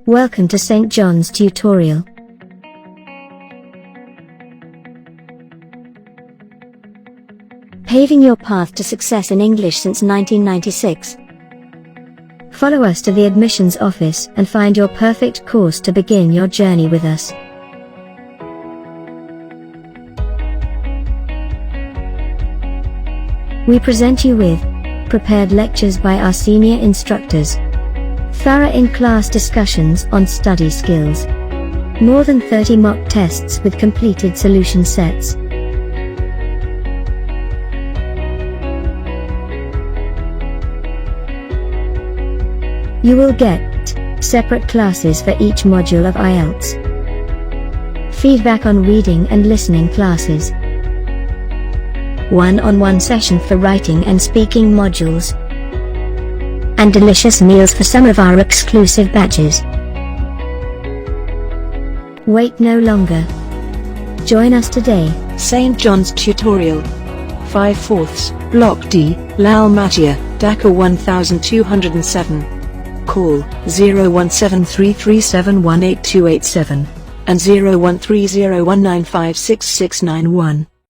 Welcome to St. John's tutorial. Paving your path to success in English since 1996. Follow us to the admissions office and find your perfect course to begin your journey with us. We present you with prepared lectures by our senior instructors, thorough in-class discussions on study skills, more than 30 mock tests with completed solution sets. You will get separate classes for each module of IELTS, feedback on reading and listening classes, one-on-one session for writing and speaking modules, and delicious meals for some of our exclusive batches. Wait no longer. Join us today. St. John's Tutorial. 5/4, Block D, Lal Matia, Dhaka 1207. Call 01733718287 and 013019566691.